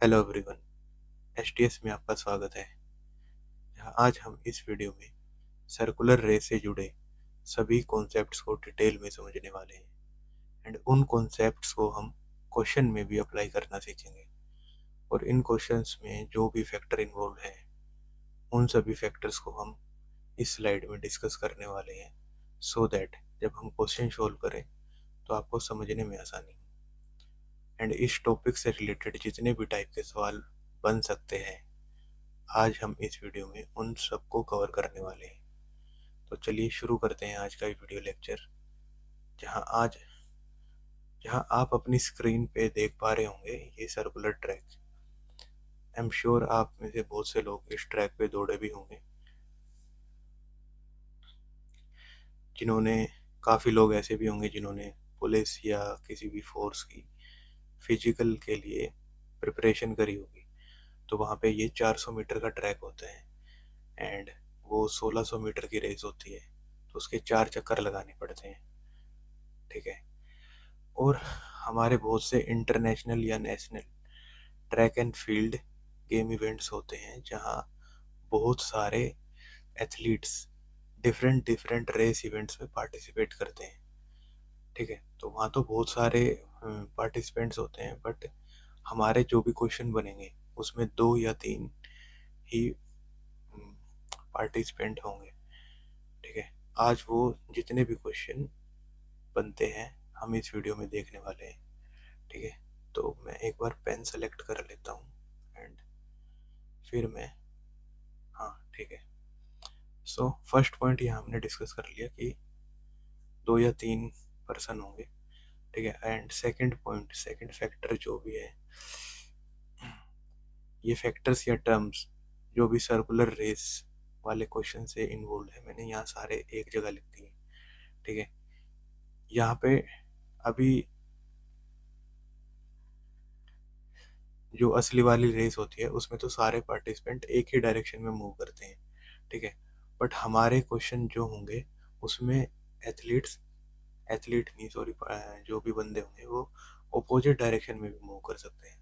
Hello everyone, STS में आपका स्वागत है। जहाँ आज हम इस वीडियो में सर्कुलर रे से जुड़े सभी कॉन्सेप्ट्स को डिटेल में समझने वाले हैं एंड उन कॉन्सेप्ट्स को हम क्वेश्चन में भी अप्लाई करना सीखेंगे। और इन क्वेश्चंस में जो भी फैक्टर इन्वॉल्व है उन सभी फैक्टर्स को हम इस स्लाइड में डिस्कस करने वाले हैं, सो दैट जब हम क्वेश्चन सॉल्व करें तो आपको समझने में आसानी हो। एंड इस टॉपिक से रिलेटेड जितने भी टाइप के सवाल बन सकते हैं, आज हम इस वीडियो में उन सबको कवर करने वाले हैं। तो चलिए शुरू करते हैं आज का ये वीडियो लेक्चर। जहां आज जहां आप अपनी स्क्रीन पे देख पा रहे होंगे ये circular track. I am sure आप में से बहुत से लोग इस ट्रैक पे दौड़े भी होंगे, जिन्होंने काफ़ी लोग ऐसे भी होंगे जिन्होंने पुलिस या किसी भी फोर्स की फिजिकल के लिए प्रिपरेशन करी होगी। तो वहाँ पे ये 400 मीटर का ट्रैक होता है एंड वो 1600 मीटर की रेस होती है, तो उसके 4 चक्कर लगाने पड़ते हैं। ठीक है। और हमारे बहुत से इंटरनेशनल या national track and field game events होते हैं जहां बहुत सारे athletes different different race events में पार्टिसिपेट करते हैं। ठीक है, तो वहाँ तो बहुत सारे पार्टिसिपेंट्स होते हैं, बट हमारे जो भी क्वेश्चन बनेंगे उसमें 2 या 3 ही पार्टिसिपेंट होंगे। ठीक है, आज वो जितने भी क्वेश्चन बनते हैं हम इस वीडियो में देखने वाले हैं। ठीक है, तो मैं एक बार पेन सेलेक्ट कर लेता हूँ एंड फिर मैं, हाँ ठीक है। सो फर्स्ट पॉइंट यहाँ हमने डिस्कस कर लिया कि 2 या 3 पर्सन होंगे। ठीक है, and second point, second factor जो भी है, ये फैक्टर्स या टर्म्स जो भी सर्कुलर रेस वाले क्वेश्चन से इन्वॉल्व है, मैंने यहाँ सारे एक जगह लिख दिए। ठीक है, यहाँ पे अभी जो असली वाली रेस होती है उसमें तो सारे पार्टिसिपेंट एक ही डायरेक्शन में मूव करते हैं। ठीक है, बट हमारे क्वेश्चन जो होंगे उसमें एथलीट्स, एथलीट नहीं सॉरी, जो भी बंदे होंगे वो अपोजिट डायरेक्शन में भी मूव कर सकते हैं।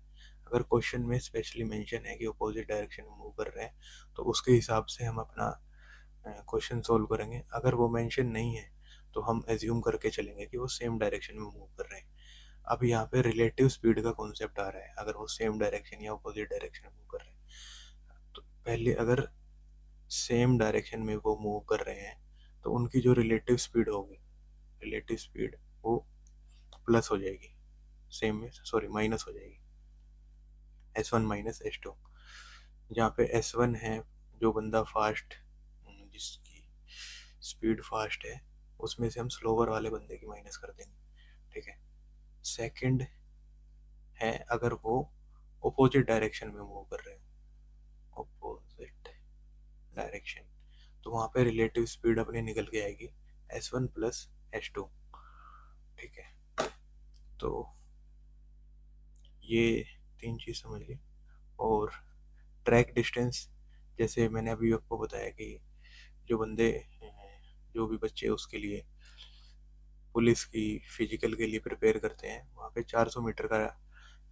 अगर क्वेश्चन में स्पेशली मेंशन है कि अपोजिट डायरेक्शन में मूव कर रहे हैं तो उसके हिसाब से हम अपना क्वेश्चन सोल्व करेंगे। अगर वो मेंशन नहीं है तो हम एज्यूम करके चलेंगे कि वो सेम डायरेक्शन में मूव कर रहे हैं। अब यहाँ पे रिलेटिव स्पीड का कॉन्सेप्ट आ रहा है। अगर वो सेम डायरेक्शन या अपोजिट डायरेक्शन में मूव कर रहे हैं तो पहले अगर सेम डायरेक्शन में वो मूव कर रहे हैं तो उनकी जो रिलेटिव स्पीड होगी, रिलेटिव स्पीड वो प्लस हो जाएगी, सेम में सॉरी माइनस हो जाएगी, S1 माइनस S2। जहाँ पे S1 है जो बंदा फास्ट, जिसकी स्पीड फास्ट है, उसमें से हम स्लोवर वाले बंदे की माइनस कर देंगे। ठीक है, सेकंड है अगर वो अपोजिट डायरेक्शन में मूव कर रहे हो, अपोजिट डायरेक्शन, तो वहाँ पे रिलेटिव स्पीड अपनी निकल के आएगी S1 प्लस S2। ठीक है, तो ये 3 चीज़ समझ ली। और ट्रैक डिस्टेंस, जैसे मैंने अभी आपको बताया कि जो बंदे, जो भी बच्चे उसके लिए पुलिस की फिजिकल के लिए प्रिपेयर करते हैं, वहाँ पे 400 मीटर का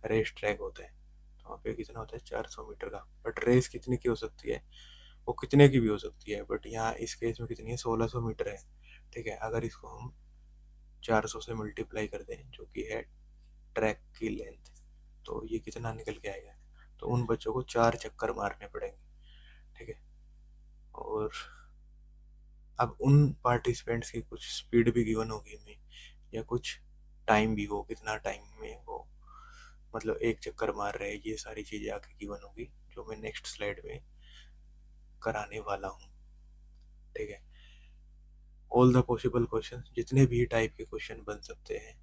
रेस ट्रैक होता है। तो वहाँ पे कितना होता है, 400 मीटर का। बट रेस कितने की हो सकती है, वो कितने की भी हो सकती है, बट यहाँ इस केस में कितनी है, 1600 मीटर है। ठीक है, अगर इसको हम 400 से मल्टीप्लाई कर दें जो कि है ट्रैक की लेंथ, तो ये कितना निकल के आएगा। तो उन बच्चों को 4 चक्कर मारने पड़ेंगे। ठीक है, और अब उन पार्टिसिपेंट्स की कुछ स्पीड भी गिवन होगी हमें, या कुछ टाइम भी हो, कितना टाइम में वो मतलब 1 चक्कर मार रहे हैं, ये सारी चीज़ें आगे गिवन होगी जो मैं नेक्स्ट स्लाइड में कराने वाला हूँ। ठीक है, ऑल द पॉसिबल क्वेश्चन, जितने भी टाइप के क्वेश्चन बन सकते हैं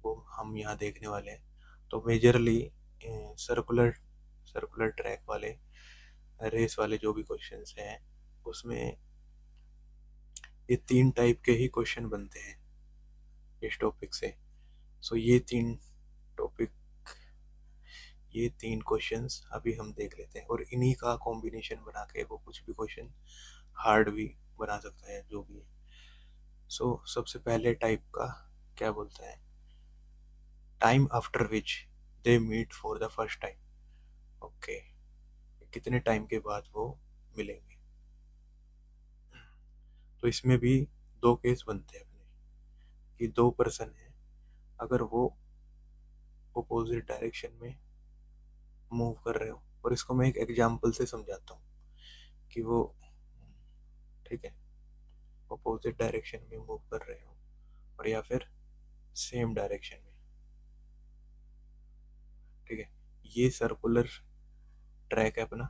वो हम यहाँ देखने वाले हैं। तो मेजरली सर्कुलर सर्कुलर ट्रैक वाले, रेस वाले जो भी क्वेश्चंस हैं उसमें ये 3 टाइप के ही क्वेश्चन बनते हैं इस टॉपिक से। सो टॉपिक ये 3 क्वेश्चंस अभी हम देख लेते हैं और इन्हीं का कॉम्बिनेशन बना के वो कुछ भी क्वेश्चन हार्ड भी बना सकता है जो भी है। सो सबसे पहले टाइप का क्या बोलता है, time after which they meet for the first time. Okay, कितने टाइम के बाद वो मिलेंगे। तो इसमें भी दो केस बनते हैं अपने, कि दो पर्सन है, अगर वो अपोजिट डायरेक्शन में मूव कर रहे हो, और इसको मैं एक एग्जांपल से समझाता हूँ कि वो, ठीक है, अपोजिट डायरेक्शन में मूव कर रहे हो और या फिर सेम डायरेक्शन में, ठीक है। ये सर्कुलर ट्रैक है अपना,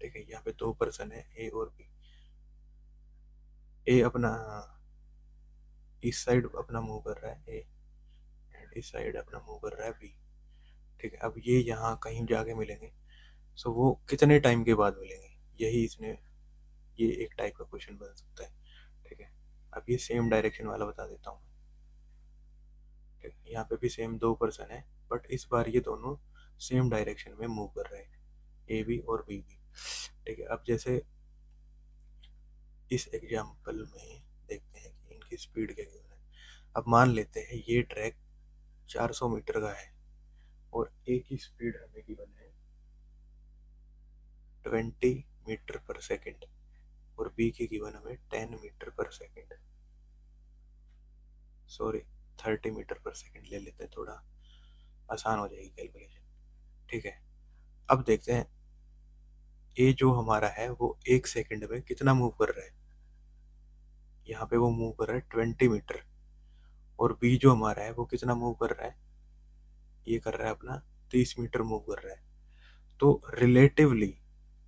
ठीक है। यहाँ पे दो पर्सन है, ए और बी। ए अपना इस साइड अपना मूव कर रहा है, ए, एंड इस साइड अपना मूव कर रहा है बी, ठीक है। अब ये यहाँ कहीं जाके मिलेंगे, सो वो कितने टाइम के बाद मिलेंगे, यही इसने, ये एक टाइप का क्वेश्चन बन सकता है, ठीक है। अब ये सेम डायरेक्शन वाला बता देता हूँ, ठीक है। यहाँ पे भी सेम दो पर्सन है, बट इस बार ये दोनों सेम डायरेक्शन में मूव कर रहे हैं, ए बी और बी बी, ठीक है। अब जैसे इस एग्जाम्पल में देखते हैं कि इनकी स्पीड क्या गिवन है। अब मान लेते हैं ये ट्रैक 400 मीटर का है और ए की स्पीड हमें गिवन है 20 मीटर पर सेकेंड और बी की गिवन हमें 10 metre per second, sorry 30 metre per second ले लेते हैं, थोड़ा आसान हो जाएगी कैलकुलेशन, ठीक है। अब देखते हैं ए जो हमारा है वो एक सेकंड में कितना मूव कर रहा है, यहाँ पे वो मूव कर रहा है 20 मीटर, और बी जो हमारा है वो कितना मूव कर रहा है, ये कर रहा है अपना 30 मीटर मूव कर रहा है। तो रिलेटिवली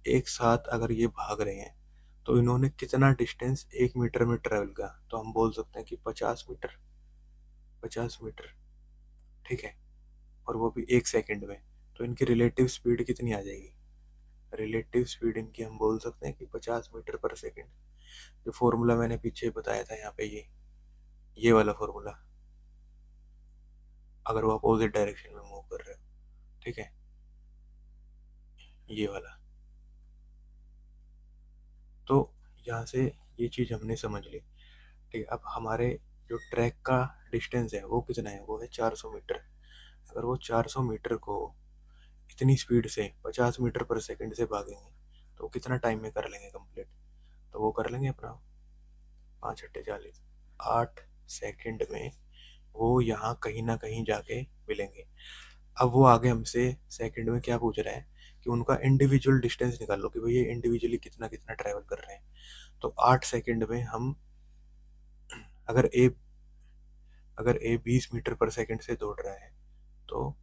एक साथ अगर ये भाग रहे हैं तो इन्होंने कितना डिस्टेंस 1 मीटर में ट्रेवल किया, तो हम बोल सकते हैं कि 50 मीटर, 50 मीटर, ठीक है। और वो भी एक सेकंड में, तो इनकी रिलेटिव स्पीड कितनी आ जाएगी, रिलेटिव स्पीड इनकी हम बोल सकते हैं कि 50 मीटर पर सेकंड। जो फॉर्मूला मैंने पीछे बताया था यहाँ पे, ये वाला फॉर्मूला, अगर वो अपोजिट डायरेक्शन में मूव कर रहे हो, ठीक है, ये वाला। तो यहाँ से ये चीज़ हमने समझ ली, ठीक है। अब हमारे जो ट्रैक का डिस्टेंस है वो कितना है, वो है 400 मीटर। अगर वो 400 मीटर को इतनी स्पीड से 50 मीटर पर सेकंड से भागेंगे तो कितना टाइम में कर लेंगे कंप्लीट, तो वो कर लेंगे अपना 5 × 8 = 40, 8 सेकंड में वो यहाँ कहीं ना कहीं जाके मिलेंगे। अब वो आगे हमसे सेकंड में क्या पूछ रहा है कि उनका इंडिविजुअल डिस्टेंस निकाल लो, कि भाई ये इंडिविजुअली कितना कितना ट्रैवल कर रहे हैं। तो 8 सेकंड में हम, अगर ए अगर ए 20 मीटर पर सेकंड से दौड़ रहा है तो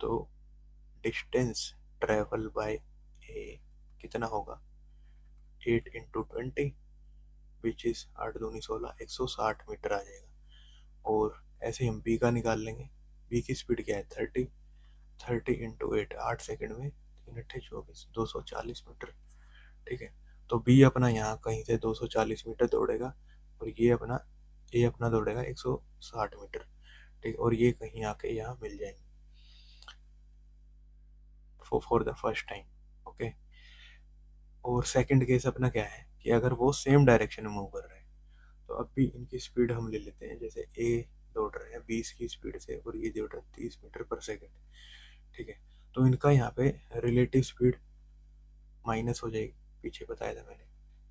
तो डिस्टेंस ट्रेवल बाय ए कितना होगा, 8 × 20, विच इज 8 दूनी 16, 160 मीटर आ जाएगा। और ऐसे हम बी का निकाल लेंगे, बी की स्पीड क्या है 30, 30 × 8, 8 सेकंड में 3 × 8 = 24, 240 मीटर, ठीक है। तो बी अपना यहाँ कहीं से 240 मीटर दौड़ेगा और ये अपना दौड़ेगा 160 मीटर, ठीक। और ये कहीं आके यहाँ मिल जाएंगे for the first time, okay. और सेकंड केस अपना क्या है कि अगर वो सेम डायरेक्शन में मूव कर रहे हैं, तो अब भी इनकी स्पीड हम ले लेते हैं। जैसे ए दौड़ रहे हैं 20 की स्पीड से और ये दौड़ रहे हैं 30 मीटर पर सेकंड, ठीक है। तो इनका यहाँ पे रिलेटिव स्पीड माइनस हो जाएगी, पीछे बताया था मैंने,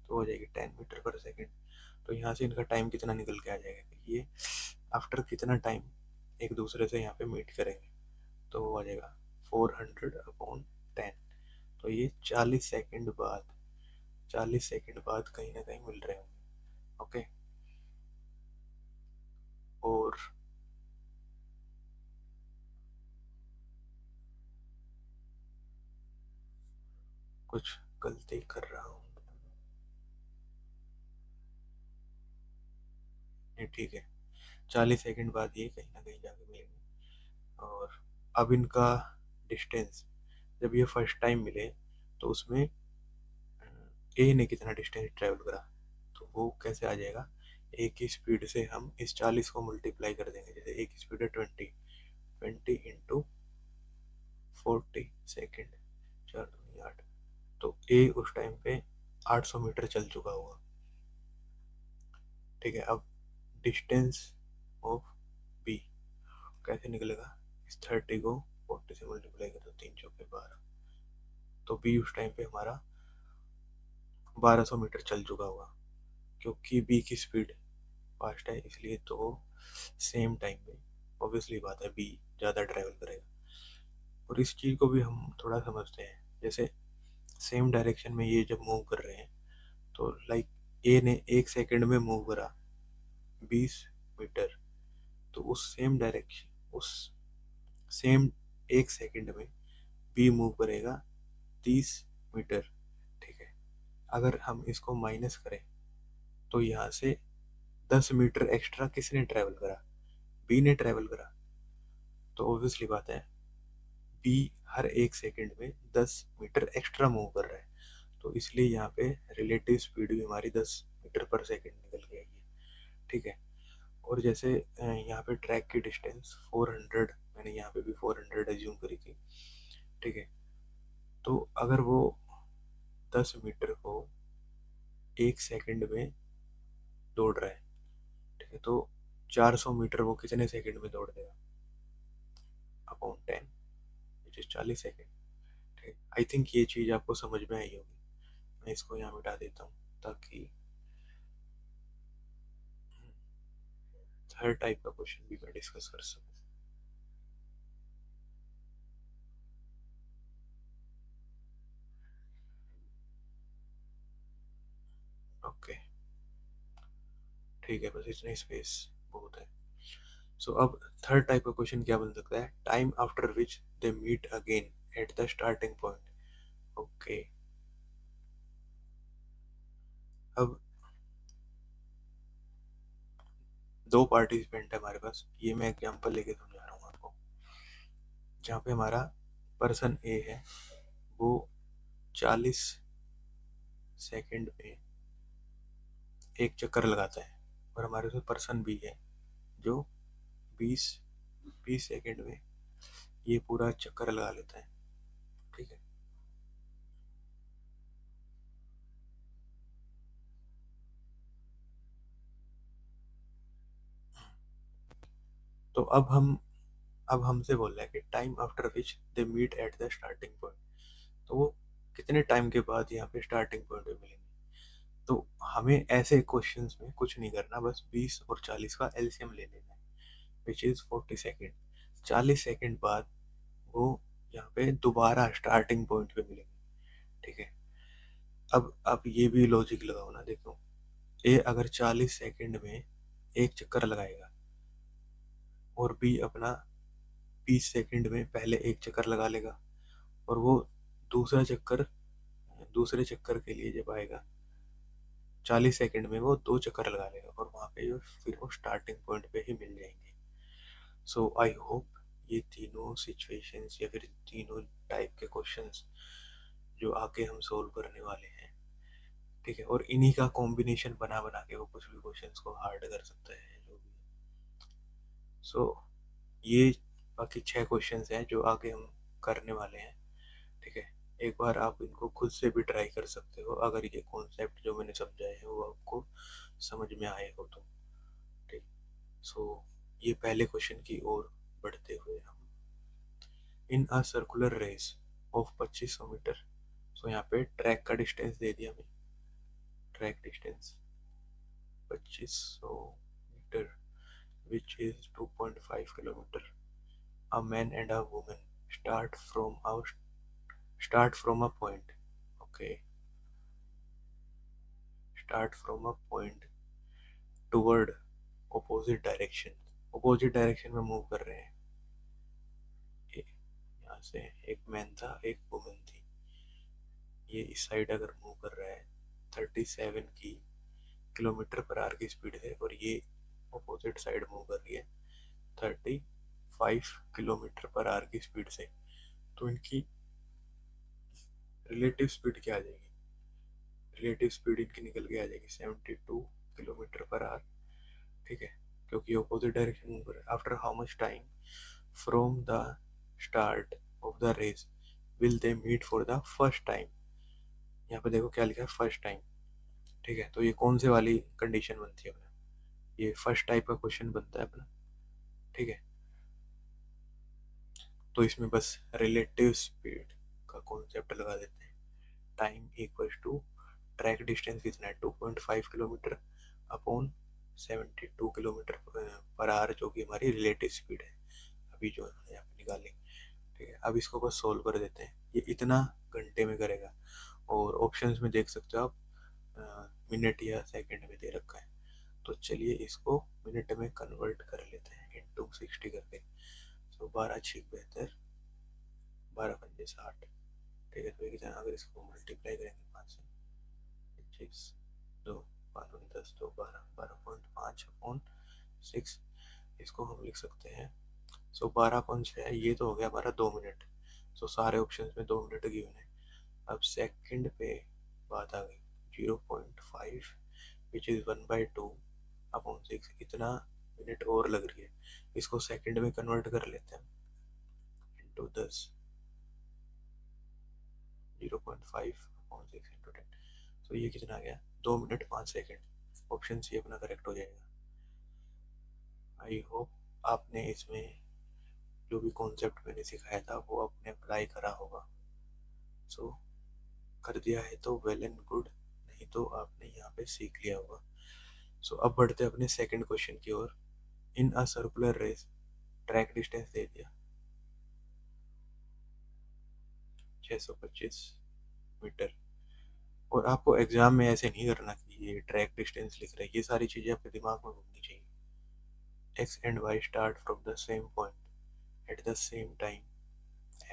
तो हो जाएगी 10 मीटर पर सेकंड। तो यहाँ से इनका टाइम कितना निकल के आ जाएगा कि ये आफ्टर कितना टाइम एक दूसरे से यहाँ पे मीट करेंगे, तो वो आ जाएगा 400/10। तो ये 40 सेकंड बाद कहीं ना कहीं मिल रहे होंगे, ओके। और कुछ गलती कर रहा हूँ, नहीं ठीक है, 40 सेकंड बाद ये कहीं ना कहीं जाके मिलेंगे। और अब इनका डिस्टेंस, जब ये फर्स्ट टाइम मिले तो उसमें ए ने कितना डिस्टेंस ट्रेवल करा, तो वो कैसे आ जाएगा, ए की स्पीड से हम इस 40 को मल्टीप्लाई कर देंगे। जैसे ए की स्पीड है 20, 20 × 40 सेकेंड, 4 दूनी 8, तो ए उस टाइम पे 800 मीटर चल चुका होगा, ठीक है। अब डिस्टेंस ऑफ बी कैसे निकलेगा, इस 30 को 40 से मल्टीप्लाई करो, 3 चौके 12, तो बी उस टाइम पे हमारा 1200 मीटर चल चुका होगा, क्योंकि बी की स्पीड फास्ट है इसलिए, तो सेम टाइम में ऑब्वियसली बात है बी ज़्यादा ट्रैवल करेगा। और इस चीज़ को भी हम थोड़ा समझते हैं, जैसे सेम डायरेक्शन में ये जब मूव कर रहे हैं, तो लाइक ए ने 1 सेकंड में मूव करा 20 मीटर, तो उस सेम डायरेक्शन, उस सेम 1 सेकंड में बी मूव करेगा 30 मीटर। ठीक है, अगर हम इसको माइनस करें तो यहाँ से 10 मीटर एक्स्ट्रा किसने ट्रैवल करा, बी ने ट्रैवल करा, तो ऑब्वियसली बात है बी हर 1 सेकंड में 10 मीटर एक्स्ट्रा मूव कर रहा है, तो इसलिए यहाँ पे रिलेटिव स्पीड भी हमारी 10 मीटर पर सेकंड निकल के आएगी। ठीक है, और जैसे यहाँ पे ट्रैक की डिस्टेंस 400, मैंने यहाँ पे भी 400 एज्यूम करी थी। ठीक है, तो अगर वो 10 मीटर को 1 सेकंड में दौड़ रहा है, ठीक है, तो 400 मीटर वो कितने सेकंड में दौड़ देगा, अपॉन 10, विच इज 40 सेकंड। ठीक है, आई थिंक ये चीज़ आपको समझ में आई होगी। मैं इसको यहाँ मिटा देता हूँ ताकि थर्ड टाइप का क्वेश्चन भी मैं डिस्कस कर सकूँ। ओके, ठीक है, बस इतना स्पेस बहुत है। सो अब थर्ड टाइप का क्वेश्चन क्या बन सकता है, time after which they meet again at the starting point. Okay, अब दो पार्टिसिपेंट है हमारे पास, ये मैं एग्जांपल लेके समझा रहा हूँ आपको, जहाँ पे हमारा पर्सन ए है, वो 40 सेकंड में एक चक्कर लगाता है, और हमारे पास पर्सन बी है जो 20 20 सेकंड में ये पूरा चक्कर लगा लेता है। ठीक है, तो अब हमसे बोल रहा है कि time after which they meet at the starting point, तो वो कितने टाइम के बाद यहाँ पे स्टार्टिंग पॉइंट पे मिलेंगे। तो हमें ऐसे क्वेश्चंस में कुछ नहीं करना, बस 20 और 40 का एलसीएम ले लेना है, विच इज 40 सेकेंड। 40 सेकेंड बाद वो यहाँ पे दोबारा स्टार्टिंग पॉइंट पे मिलेंगे। ठीक है, अब ये भी लॉजिक लगाओ ना, देखो ए अगर 40 सेकेंड में एक चक्कर लगाएगा, और बी अपना 20 सेकेंड में पहले एक चक्कर लगा लेगा, और वो दूसरा चक्कर दूसरे चक्कर के लिए जब आएगा 40 सेकेंड में वो 2 चक्कर लगा लेगा, और वहाँ पे फिर वो स्टार्टिंग पॉइंट पे ही मिल जाएंगे। सो आई होप ये तीनों सिचुएशंस या फिर तीनों टाइप के क्वेश्चंस जो आगे हम सोल्व करने वाले हैं, ठीक है, और इन्हीं का कॉम्बिनेशन बना बना के वो कुछ भी क्वेश्चंस को हार्ड कर सकता है जो भी। सो ये बाकी 6 क्वेश्चंस हैं जो आगे हम करने वाले हैं। ठीक है, एक बार आप इनको खुद से भी ट्राई कर सकते हो, अगर ये कॉन्सेप्ट जो मैंने समझाए हैं वो आपको समझ में आए हो तो। ठीक, सो ये पहले क्वेश्चन की ओर बढ़ते हुए हम, in a circular race of 2500 meter, so यहाँ पे ट्रैक का डिस्टेंस दे दिया हमें, track distance 2500 meter which is 2.5 kilometer. A man and a woman start from a start from a point. Okay, start from a point toward opposite direction. Opposite direction में move कर रहे हैं। यहाँ से एक मैन था, एक वुमन थी, ये इस साइड अगर मूव कर रहा है 37 की किलोमीटर पर आवर की स्पीड है, और ये अपोजिट साइड मूव कर रही है 35 किलोमीटर पर आवर की स्पीड से, तो इनकी रिलेटिव स्पीड क्या आ जाएगी, रिलेटिव स्पीड इनकी निकल के आ जाएगी 72 किलोमीटर पर आवर। ठीक है, क्योंकि अपोजिट डायरेक्शन मूव कर रहा है। After how much time from the start of the race will they meet for the first time, यहाँ पे देखो क्या लिखा है, फर्स्ट टाइम। ठीक है, तो ये कौन से वाली कंडीशन बनती है अपना, ये फर्स्ट टाइप का क्वेश्चन बनता है अपना। ठीक है, तो इसमें बस रिलेटिव स्पीड का कॉन्सेप्ट लगा देते हैं। Time equals to track distance कितना है 2.5 kilometre upon 72 kilometre per hour, जो कि हमारी रिलेटिव स्पीड है अभी जो हमने यहाँ पे निकाली। ठीक है, अब इसको बस सोल्व कर देते हैं। ये इतना घंटे में करेगा, और ऑप्शंस में देख सकते हो आप मिनट या सेकंड में दे रखा है। तो चलिए इसको मिनट में कन्वर्ट कर लेते हैं इंटू 60 करके। तो 12×6 = 12×5 = 60। ठीक है, तो एक अगर इसको मल्टीप्लाई करेंगे 5 से 25 2 5×10 तो 12.5/6। इसको हम लिख सकते हैं 12.6, ये तो हो गया हमारा 2 मिनट। सारे ऑप्शन में 2 मिनट गिवन है। अब सेकंड पे बात आ गई, 0.5 विच इज़ 1/2/6, इतना मिनट और लग रही है। इसको सेकंड में कन्वर्ट कर लेते हैं इंटू 10, 0.5/6 × 10। तो ये कितना आ गया 2 मिनट 5 सेकंड। ऑप्शन सी अपना करेक्ट हो जाएगा। आई होप आपने इसमें जो भी कॉन्सेप्ट मैंने सिखाया था वो आपने अप्लाई करा होगा। कर दिया है तो वेल एंड गुड, नहीं तो आपने यहाँ पे सीख लिया होगा। अब बढ़ते अपने सेकंड क्वेश्चन की ओर। In a circular race track distance दे दिया 625 मीटर, और आपको एग्जाम में ऐसे नहीं करना कि ये ट्रैक डिस्टेंस लिख रहे हैं, ये सारी चीजें आपके दिमाग में घूमनी चाहिए। X and Y start from the same point at the same time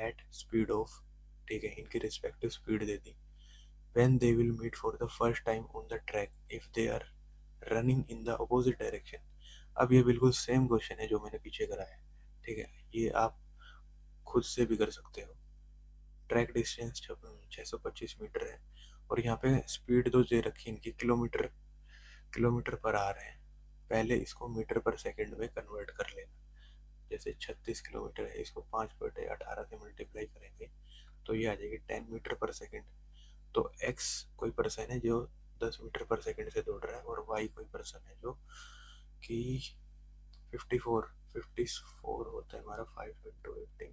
at speed of, ठीक है, इनकी रिस्पेक्टिव स्पीड दे दी। when they will meet for the first time on the track if they are running in the opposite direction। अब ये बिल्कुल same question है जो मैंने पीछे कराया है। ठीक है, ये आप खुद से भी कर सकते हो। ट्रैक डिस्टेंस 625 मीटर है, और यहाँ पे स्पीड तो दे रखी है इनकी किलोमीटर किलोमीटर पर आ रहे हैं। पहले इसको मीटर पर सेकंड में कन्वर्ट कर लेना। जैसे 36 किलोमीटर है, इसको 5/18 से मल्टीप्लाई करेंगे तो ये आ जाएगी 10 मीटर पर सेकंड। तो x कोई पर्सन है जो 10 मीटर पर सेकंड से दौड़ रहा है, और y कोई पर्सन है जो कि 54 होता है हमारा 5 × 18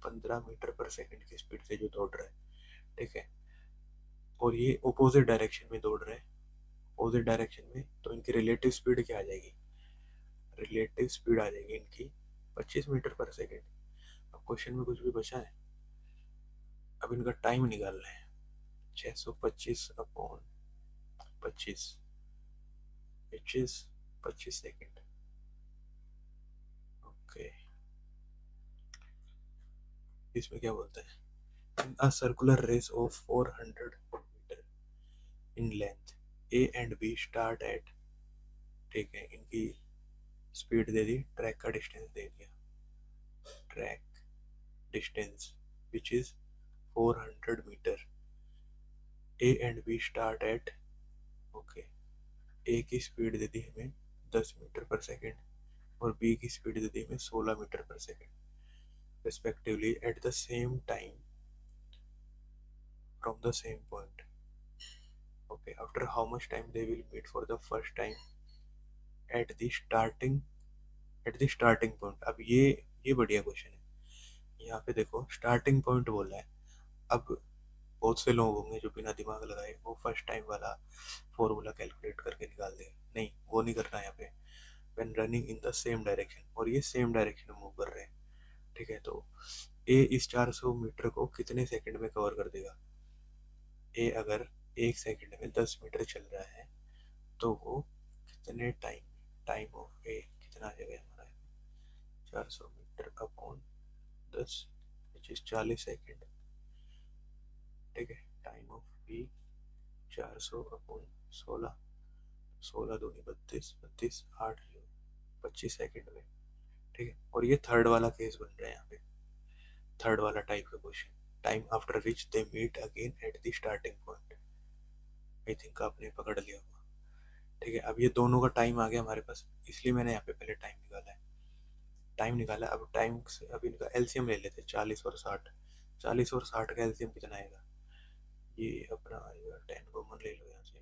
15 मीटर पर सेकंड की स्पीड से जो दौड़ रहा है। ठीक है, और ये अपोजिट डायरेक्शन में दौड़ रहे हैं। अपोजिट डायरेक्शन में तो इनकी रिलेटिव स्पीड क्या आ जाएगी, रिलेटिव स्पीड आ जाएगी इनकी 25 मीटर पर सेकंड। अब क्वेश्चन में कुछ भी बचा है, अब इनका टाइम निकालना है। 625/25 which is 25 सेकेंड। ओके, इसमें क्या बोलता है, in a circular race of 400 meter in length A and B start at, ठीक है, इनकी स्पीड दे दी, ट्रैक का डिस्टेंस दे दिया। Track distance which is 400 meter, A and B start at, okay, A की स्पीड दे दी हमें 10 मीटर पर सेकेंड, और बी की स्पीड दे दी हमें 16 metre per second respectively at the same time from the same point। Okay, after how much time they will meet for the first time at the starting point। अब ये बढ़िया question है। यहाँ पे देखो स्टार्टिंग पॉइंट बोला है। अब बहुत से लोग होंगे जो बिना दिमाग लगाए वो फर्स्ट टाइम वाला फॉर्मूला कैलकुलेट करके निकाल देंगे। नहीं, वो नहीं करना है यहाँ पे। when running in the same direction, और ये सेम डायरेक्शन में मूव कर रहे हैं। ठीक है, तो ए इस 400 मीटर को कितने सेकंड में कवर कर देगा। ए अगर 1 सेकंड में 10 मीटर चल रहा है तो वो कितने टाइम ऑफ ए कितना आ जाएगा हमारा 400 metre upon 10 which is 40 second. ठीक है, टाइम ऑफ बी 400/16, 16×2 = 32, 32 8 25 सेकंड में। ठीक है, और ये थर्ड वाला केस बन रहा है यहाँ पे, थर्ड वाला टाइप का question. Time after which they meet again at the starting point. I think आपने पकड़ लिया होगा। ठीक है, अब ये दोनों का टाइम आ गया हमारे पास, इसलिए मैंने यहाँ पे पहले टाइम निकाला है। टाइम निकाला, अब टाइम से अब इनका एलसीएम ले लेते हैं। 40 और 60, 40 और 60 का एलसीएम कितना आएगा, ये अपना आएगा 10 कॉमन ले लो यहाँ से,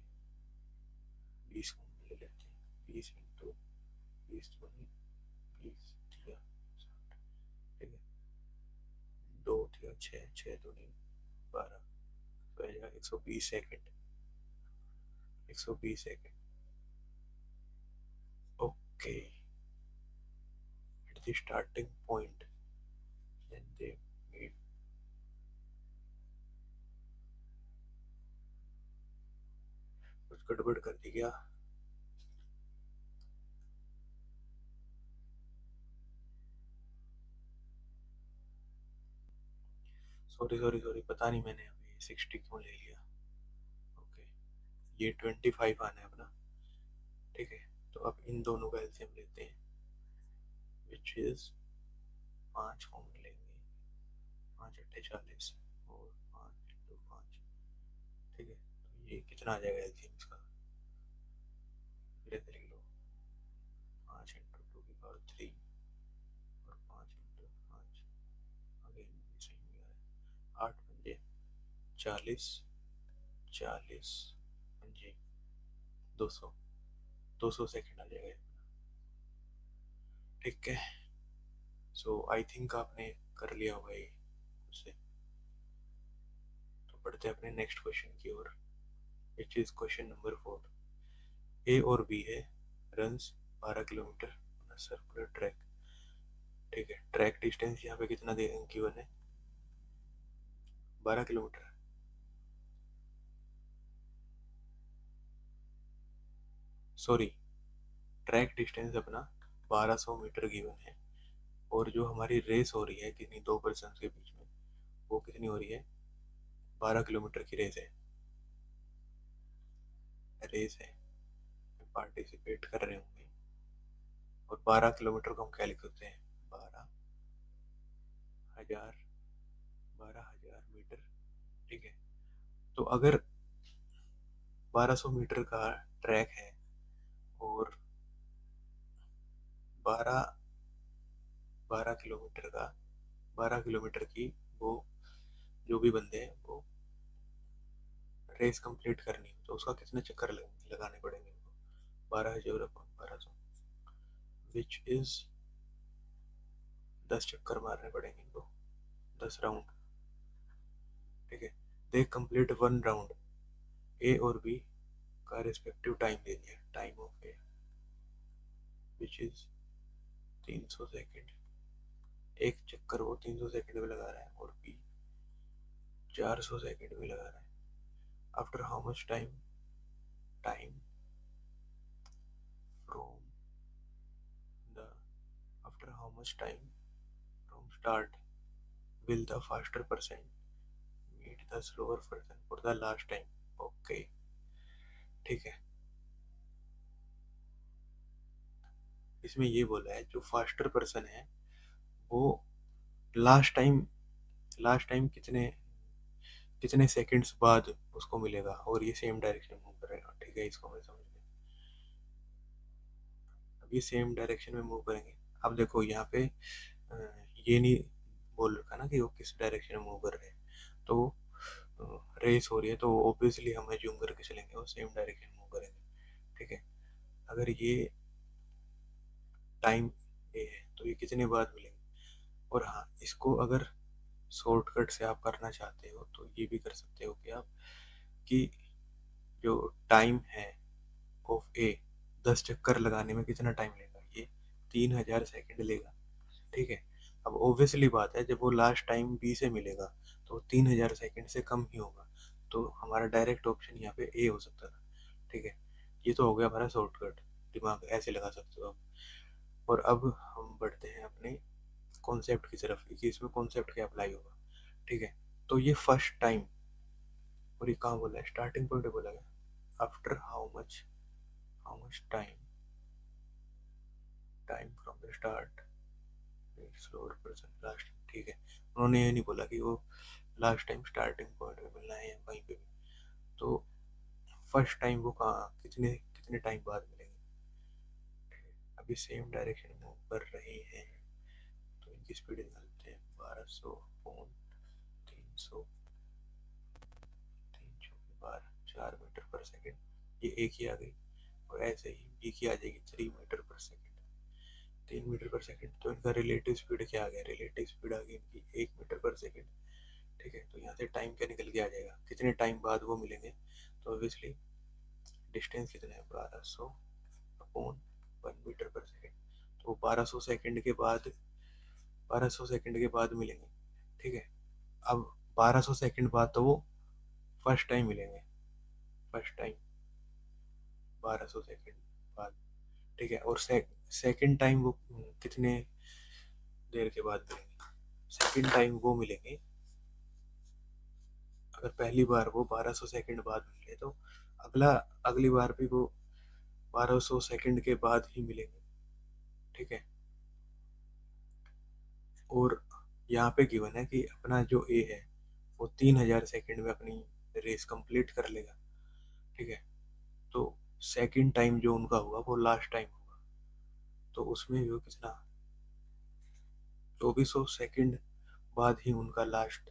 20 कॉमन ले लेते हैं। 20 × 20 20 दिया 60। ठीक है, छः छः दूनी 12 तो आ जाएगा 120 second. 120 second. Okay, eight the starting point then they meet। कुछ गड़बड़ कर दी क्या? सॉरी सॉरी सॉरी, पता नहीं मैंने अभी 60 क्यों ले लिया। ओके, ये 25 आना है अपना। ठीक है, तो अब इन दोनों का एलसीएम लेते हैं, विच इज 5 कॉमन लेंगे, 5 अट्ठे 40 और 5 इंटू 5। ठीक है, तो ये कितना आ जाएगा एलसीएम इसका? धीरे धीरे लो, 5 इंटू 2 की पावर 3 और 5 इंटू 5, अगेन सही नहीं आ रहा है। 8 पंजे 40, 40 पंजे 200, 200 सेकेंड आ जाएगा। ठीक है, सो आई थिंक आपने कर लिया होगा ये उससे। तो बढ़ते हैं अपने नेक्स्ट क्वेश्चन की ओर, विच इज क्वेश्चन नंबर 4। ए और बी है, runs 12 kilometre on a circular track. ठीक है, ट्रैक डिस्टेंस यहाँ पे कितना दे गिवन है? 12 किलोमीटर। सॉरी, ट्रैक डिस्टेंस अपना 1200 मीटर गिवन है, और जो हमारी रेस हो रही है कितनी, 2 पर्सन के बीच में, वो कितनी हो रही है? 12 किलोमीटर की रेस है। रेस है, पार्टिसिपेट कर रहे होंगे। और 12 किलोमीटर को हम क्या लिख सकते हैं? 12,000, 12,000 मीटर। ठीक है, तो अगर 1200 मीटर का ट्रैक है और 12 12 किलोमीटर का, 12 किलोमीटर की वो जो भी बंदे हैं वो रेस कंप्लीट करनी है, तो उसका कितने चक्कर लगाने पड़ेंगे उनको? 12,000 अपन 1200, विच इज 10 चक्कर मारने पड़ेंगे इनको, 10 राउंड। ठीक है, दे कंप्लीट 1 राउंड। ए और बी का रिस्पेक्टिव टाइम दे दिया, time of A which is 300 second. एक चक्कर वो 300 सेकेंड में लगा रहा है और बी 400 सेकेंड में लगा रहा है। After how much time, time from the after how much time from start will the faster person meet the slower person for the last time? Okay, ठीक है, इसमें ये बोला है जो फास्टर पर्सन है वो लास्ट टाइम, लास्ट टाइम कितने कितने सेकंड्स बाद उसको मिलेगा, और ये सेम डायरेक्शन में मूव करेगा। ठीक है, इसको मैं समझ गया। अब ये सेम डायरेक्शन में मूव करेंगे। अब देखो यहाँ पे ये नहीं बोल रखा ना कि वो किस डायरेक्शन में मूव कर रहे हैं, तो रेस हो रही है तो ऑब्वियसली हम ज्यूम करके चलेंगे वो सेम डायरेक्शन में मूव करेंगे। ठीक है, अगर ये टाइम ये है तो ये कितने बाद मिलेंगे? और हाँ, इसको अगर शॉर्टकट से आप करना चाहते हो तो ये भी कर सकते हो कि आप, कि जो टाइम है ऑफ ए, 10 चक्कर लगाने में कितना टाइम लेगा? ये 3,000 सेकेंड लेगा। ठीक है, अब ऑब्वियसली बात है जब वो लास्ट टाइम बी से मिलेगा तो 3,000 सेकेंड से कम ही होगा, तो हमारा डायरेक्ट ऑप्शन यहाँ पे ए हो सकता था। ठीक है, ये तो हो गया हमारा शॉर्टकट, दिमाग ऐसे लगा सकते हो आप। और अब हम बढ़ते हैं अपने कॉन्सेप्ट की तरफ कि इसमें कॉन्सेप्ट क्या अप्लाई होगा। ठीक है, तो ये फर्स्ट टाइम, और ये कहाँ बोला है? स्टार्टिंग पॉइंट बोला गया। After how much time, time from the start slower person last. ठीक है, उन्होंने ये नहीं बोला कि वो लास्ट टाइम स्टार्टिंग पॉइंट में मिलना है या कहीं पे भी, तो फर्स्ट टाइम वो कहाँ कितने कितने टाइम बाद मिलेंगे? अभी सेम डायरेक्शन में मूव कर रहे हैं तो इनकी स्पीड निकालते हैं, 1200 अपॉन 300, 3 × 12, 4 मीटर पर सेकेंड। ये एक ही आ गई, और ऐसे ही बी की आ जाएगी 3 metre per second. 3 metre per second, तो इनका रिलेटिव स्पीड क्या आ गया? रिलेटिव स्पीड आ गई इनकी 1 मीटर पर सेकेंड। ठीक है, तो यहाँ से टाइम क्या निकल के आ जाएगा, कितने टाइम बाद वो मिलेंगे। तो ऑब्वियसली डिस्टेंस कितना है, 1200 अपॉन 1 मीटर पर सेकेंड। तो 1200 सेकंड के बाद मिलेंगे। ठीक है, अब 1200 सेकंड बाद तो वो फर्स्ट टाइम मिलेंगे, फर्स्ट टाइम 1200 सेकंड बाद। ठीक है, और सेकंड टाइम वो कितने देर के बाद मिलेंगे, सेकंड टाइम वो मिलेंगे, अगर पहली बार वो 1200 सेकंड बाद मिले तो अगला अगली बार भी वो 1200 सेकंड के बाद ही मिलेंगे। ठीक है, और यहाँ पे गिवन है कि अपना जो ए है वो 3000 सेकंड में अपनी रेस कंप्लीट कर लेगा। ठीक है, तो सेकंड टाइम जो उनका होगा वो लास्ट टाइम होगा, तो उसमें वो कितना, 2400 सेकंड बाद ही उनका लास्ट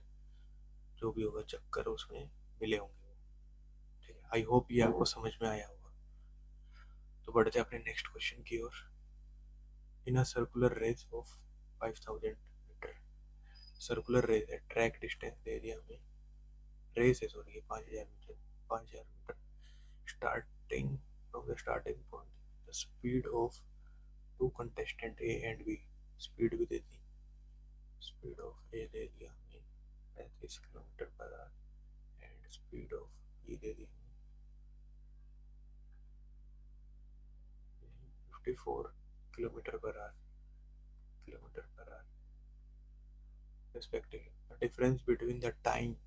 जो भी होगा चक्कर उसमें मिले होंगे। ठीक है, आई होप ये आपको समझ में आया होगा। तो बढ़ते अपने नेक्स्ट क्वेश्चन की ओर। In a circular race of 5000 meter, circular race है, ट्रैक डिस्टेंस दे दिया हमें, रेस है sorry 5000 meter, 5000 meter, starting from the starting point, the speed of two contestant A and B, speed भी दे दी, स्पीड ऑफ ए दे दिया हमें 35 kilometer per hour and speed of B दे दी हमें 54 kilometer per hour respectively. The difference between the time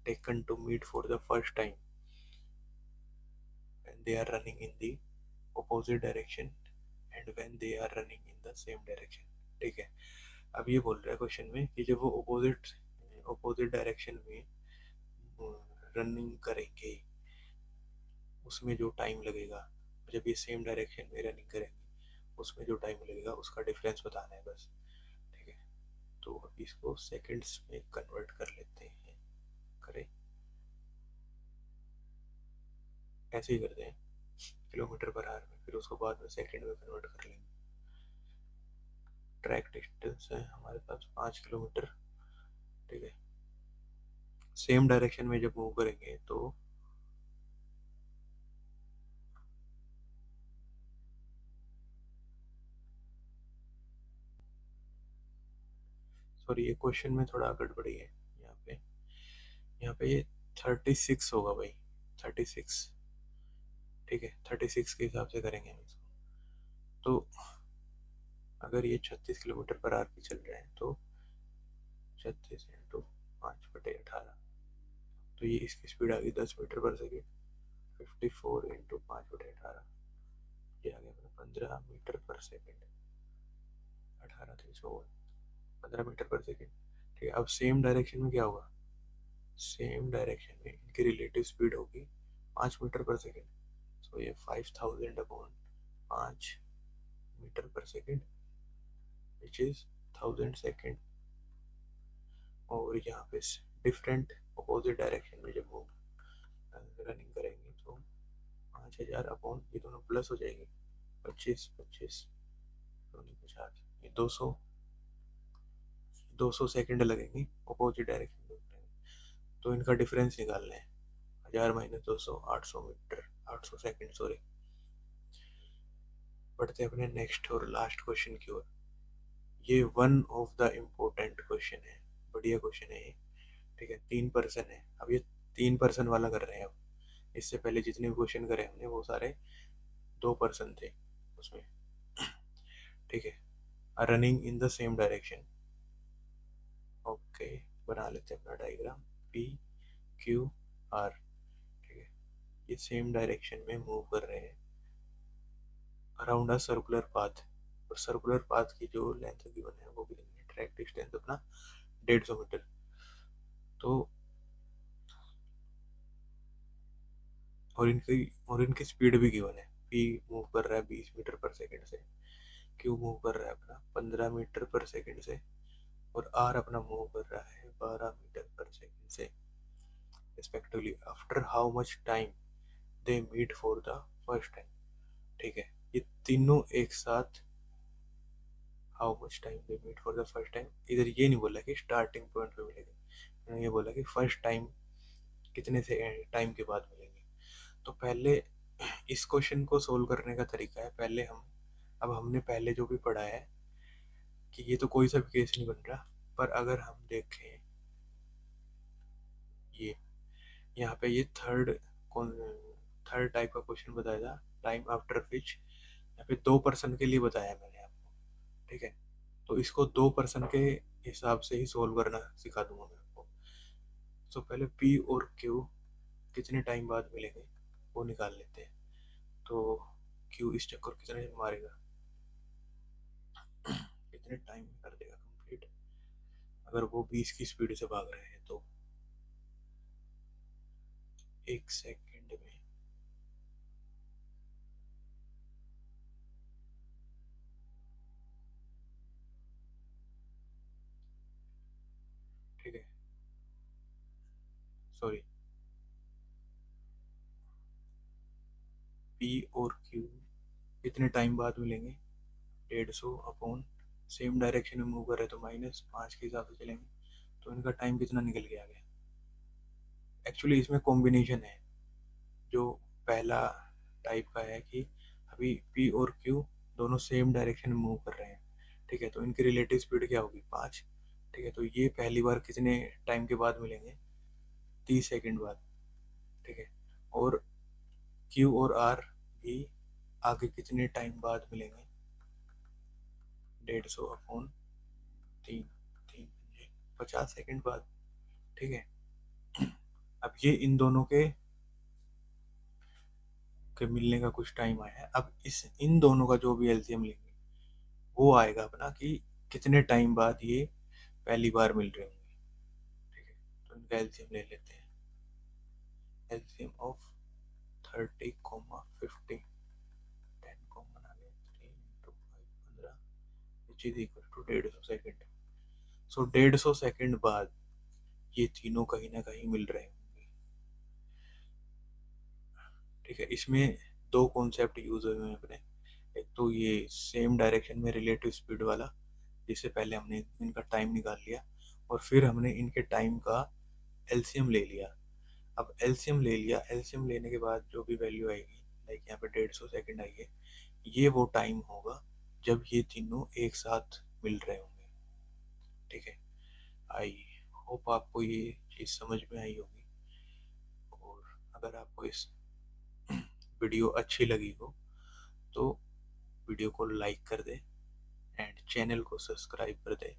taken to meet for the first time when they are running in the opposite direction and when they are running in the same direction. ठीक है, अब ये बोल रहा है question में कि जब वो अपोजिट अपोजिट डायरेक्शन में रनिंग करेंगे उसमें जो टाइम लगेगा, जब ये सेम डायरेक्शन में रनिंग करेंगे उसमें जो टाइम लगेगा उसका डिफरेंस बताना है बस। ठीक है, तो अब इसको सेकंड्स में कन्वर्ट कर लेते हैं, करें ऐसे ही करते हैं किलोमीटर पर आवर में, फिर उसको बाद में सेकंड में कन्वर्ट कर लेंगे। ट्रैक डिस्टेंस है हमारे पास 5 किलोमीटर। ठीक है, सेम डायरेक्शन में जब मूव करेंगे तो सॉरी ये क्वेश्चन में थोड़ा गड़बड़ी है यहाँ पे, यहाँ पे ये 36 होगा भाई, 36। ठीक है, 36 के हिसाब से करेंगे हम इसको। तो अगर ये 36 किलोमीटर पर आवर पे चल रहे हैं तो 36 × 5/18, तो ये इसकी स्पीड आ गई 10 मीटर पर सेकेंड। 54 × 5/18, ये आ गया अपना 15 metre per second. 18 300 15 metre per second. ठीक है, अब सेम डायरेक्शन में क्या होगा, सेम डायरेक्शन में इनकी रिलेटिव स्पीड होगी 5 मीटर पर सेकेंड। सो ये 5000/5 metre per second which is 1000 second. और यहाँ पे डिफरेंट अपोजिट डायरेक्शन में जब वो रनिंग करेंगे तो 5000 ये दोनों प्लस हो जाएंगे, 25 25 दोनों 50, ये 200 सेकंड लगेंगे अपोजिट डायरेक्शन में। तो इनका डिफरेंस निकालना है, 1000 - 200 800 मीटर, 800 सेकंड सॉरी। बढ़ते हैं अपने नेक्स्ट और लास्ट क्वेश्चन की ओर। ये one of the important question है, बढ़िया क्वेश्चन है ये। ठीक है, 3 पर्सन है, अब ये 3 पर्सन वाला कर रहे हैं। अब इससे पहले जितने भी क्वेश्चन करे हमने वो सारे 2 पर्सन थे उसमें। ठीक है, running in the same direction. Okay, बना लेते हैं अपना डायग्राम, पी क्यू आर। ठीक है, ये सेम डायरेक्शन में मूव कर रहे हैं अराउंड अ सर्कुलर पाथ, और सर्कुलर पाथ की जो लेंथ गिवन है वो गिवन है, ट्रैक डिस्टेंस अपना 150 मीटर। तो और इनकी स्पीड भी गिवन है, पी मूव कर रहा है 20 मीटर पर सेकेंड से, क्यू मूव कर रहा है अपना 15 मीटर पर सेकेंड से, और आर अपना मूव कर रहा है 12 मीटर पर सेकेंड से respectively. After how much time they meet for the first time. ठीक है, ये तीनों एक साथ how much time they meet for the first time, इधर ये नहीं बोला कि स्टार्टिंग पॉइंट पे मिलेंगे, उन्होंने ये बोला कि फर्स्ट टाइम कितने से टाइम के बाद मिलेंगे। तो पहले इस क्वेश्चन को सोल्व करने का तरीका है, पहले हम अब हमने पहले जो भी पढ़ा है कि ये तो कोई सा भी केस नहीं बन रहा, पर अगर हम देखें ये यहाँ पे ये कौन थर्ड टाइप का क्वेश्चन बताया था, टाइम आफ्टर विच, यहाँ पे 2 पर्सन के लिए बताया मैंने आपको, ठीक है। तो इसको 2 पर्सन के हिसाब से ही सोल्व करना सिखा दूंगा मैं आपको। तो पहले पी और क्यू कितने टाइम बाद मिलेंगे वो निकाल लेते हैं। तो क्यू इस चक्कर कितने मारेगा, कितने टाइम में कर देगा कंप्लीट, अगर वो 20 की स्पीड से भाग रहे हैं तो 1 सेकंड में, ठीक है, सॉरी, पी और क्यू कितने टाइम बाद मिलेंगे, 150 अपॉन सेम डायरेक्शन में मूव कर रहे हैं तो -5 के हिसाब से चलेंगे, तो इनका टाइम कितना निकल के आ गया। एक्चुअली इसमें कॉम्बिनेशन है, जो पहला टाइप का है कि अभी पी और क्यू दोनों सेम डायरेक्शन में मूव कर रहे हैं, ठीक है, तो इनकी रिलेटिव स्पीड क्या होगी, 5, ठीक है। तो ये पहली बार कितने टाइम के बाद मिलेंगे, 30 सेकंड बाद, ठीक है। और क्यू और आर भी आगे कितने टाइम बाद मिलेंगे, 150 अपॉन 3, 50 सेकंड बाद, ठीक है। अब ये इन दोनों के मिलने का कुछ टाइम आया है, अब इस इन दोनों का जो भी एलसीएम लेंगे वो आएगा अपना कि कितने टाइम बाद ये पहली बार मिल रहे होंगे, ठीक है। तो इनका एलसीएम ले लेते हैं, एलसीएम ऑफ 30, 10 कॉमन आ गया, 3 × 5 15, which is equal to 150 second. So 150 second बाद ये तीनों कहीं ना कहीं मिल रहे होंगे, ठीक है। इसमें दो कॉन्सेप्ट यूज हुए हैं अपने, एक तो ये सेम डायरेक्शन में रिलेटिव स्पीड वाला, जिससे पहले हमने इनका टाइम निकाल लिया, और फिर हमने इनके टाइम का एलसीएम ले लिया। अब एलसीएम ले लिया, एलसीएम लेने के बाद जो भी वैल्यू आएगी, लाइक यहाँ पे 150 सेकेंड आई है, ये वो टाइम होगा जब ये तीनों एक साथ मिल रहे होंगे, ठीक है। आई होप आपको ये चीज़ समझ में आई होगी, और अगर आपको इस वीडियो अच्छी लगी हो तो वीडियो को लाइक कर दे एंड चैनल को सब्सक्राइब कर दे।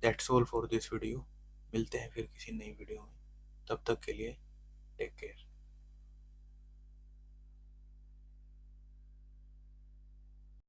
That's all for this video, मिलते हैं फिर किसी नई वीडियो में, तब तक के लिए टेक केयर।